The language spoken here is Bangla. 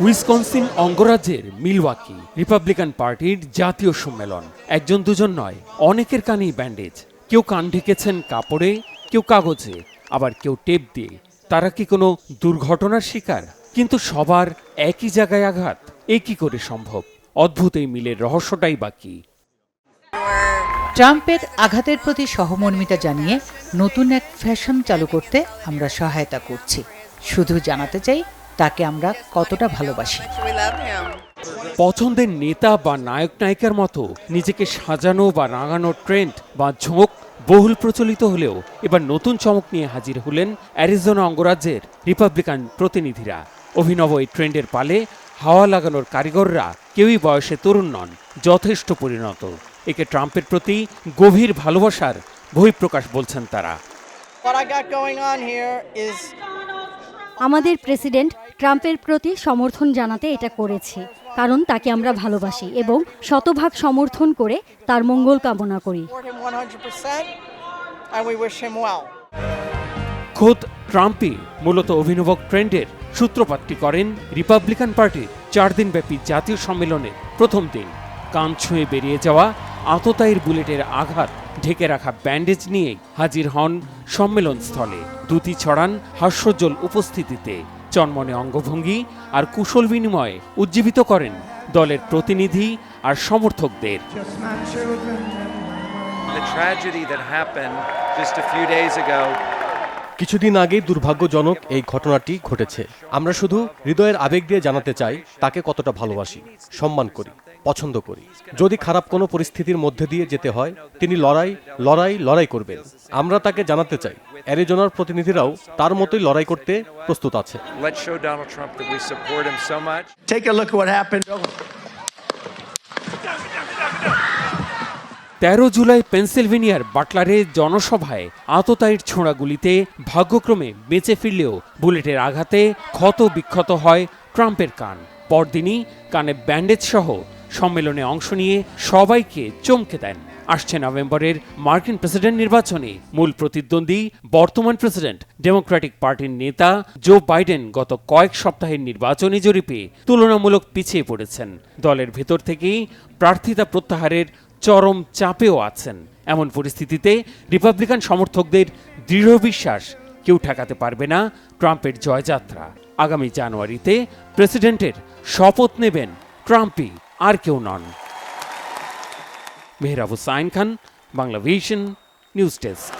উইসকনসিন অঙ্গরাজ্যের মিলওয়াকি রিপাবলিকান পার্টির জাতীয় সম্মেলন। একজন দুজন নয়, অনেকের কানেই ব্যান্ডেজ। কেউ কান ঢেকেছেন কাপড়ে, কেউ কাগজে, আবার কেউ টেপ দিয়ে। তারা কি কোনো দুর্ঘটনার শিকার? কিন্তু সবার একই জায়গায় আঘাত, এ কি করে সম্ভব? অদ্ভুত এই মিলের রহস্যটাই বাকি। ট্রাম্পের আঘাতের প্রতি সহমর্মিতা জানিয়ে নতুন এক ফ্যাশন চালু করতে আমরা সহায়তা করছি। শুধু জানাতে চাই তাকে আমরা কতটা ভালোবাসি। পছন্দের নেতা বা নায়ক নায়িকার মতো নিজেকে সাজানো বা রাঙানোর ট্রেন্ড বা ঝোঁক বহুল প্রচলিত হলেও এবার নতুন চমক নিয়ে হাজির হলেন অ্যারিজোনা অঙ্গরাজ্যের রিপাবলিকান প্রতিনিধিরা। অভিনব এই ট্রেন্ডের পালে হাওয়া লাগানোর কারিগররা কেউই বয়সে তরুণ নন, যথেষ্ট পরিণত। একে ট্রাম্পের প্রতি গভীর ভালোবাসার বহিঃপ্রকাশ বলছেন তারা। আমাদের প্রেসিডেন্ট ট্রাম্পের প্রতি সমর্থন জানাতে এটা করেছি, কারণ তাকে আমরা ভালোবাসি এবং শতভাগ সমর্থন করে তার মঙ্গল কামনা করি। খোদ ট্রাম্পই মূলত অভিনব ট্রেন্ডের সূত্রপাতটি করেন রিপাবলিকান পার্টির 4 দিনব্যাপী জাতীয় সম্মেলনের প্রথম দিন। কান ছুঁয়ে বেরিয়ে যাওয়া আততায়ীর বুলেটের আঘাত ঢেকে রাখা ব্যান্ডেজ নিয়েই হাজির হন সম্মেলন স্থলে। দ্যুতি ছড়ান হাস্যোজ্জ্বল উপস্থিতিতে, চনমনে অঙ্গভঙ্গি আর কুশল বিনিময়ে উজ্জীবিত করেন দলের প্রতিনিধি আর সমর্থকদের। কিছুদিন আগেই দুর্ভাগ্যজনক এই ঘটনাটি ঘটেছে। আমরা শুধু হৃদয়ের আবেগ দিয়ে জানাতে চাই তাকে কতটা ভালোবাসি, সম্মান করি, পছন্দ করি। যদি খারাপ কোনো পরিস্থিতির মধ্যে দিয়ে যেতে হয়, তিনি লড়াই করবেন। আমরা তাকে জানাতে চাই অ্যারিজোনার প্রতিনিধিরাও তার মতোই লড়াই করতে প্রস্তুত আছে। 13 জুলাই পেনসিলভেনিয়ার বাটলারে জনসভায় আততায়ীর ছোঁড়া গুলিতে ভাগ্যক্রমে বেঁচে ফিরলেও বুলেটের আঘাতে ক্ষত বিক্ষত হয় ট্রাম্পের কান। পরদিনই কানে ব্যান্ডেজ সহ সম্মেলনে অংশ নিয়ে সবাইকে চমকে দেন। আসছে নভেম্বরের মার্কিন প্রেসিডেন্ট নির্বাচনে মূল প্রতিদ্বন্দ্বী বর্তমান প্রেসিডেন্ট ডেমোক্রেটিক পার্টির নেতা জো বাইডেন গত কয়েক সপ্তাহের নির্বাচনী জরিপে তুলনামূলক পিছিয়ে পড়েছেন। দলের ভেতর থেকেই প্রার্থিতা প্রত্যাহারের চরম চাপেও আছেন। এমন পরিস্থিতিতে রিপাবলিকান সমর্থকদের দৃঢ় বিশ্বাস কেউ ঠেকাতে পারবে না ট্রাম্পের জয়যাত্রা। আগামী জানুয়ারিতে প্রেসিডেন্টের শপথ নেবেন ট্রাম্পই, আর কেউ নন। Mehrab Hussain Khan, Bangla vision, news desk.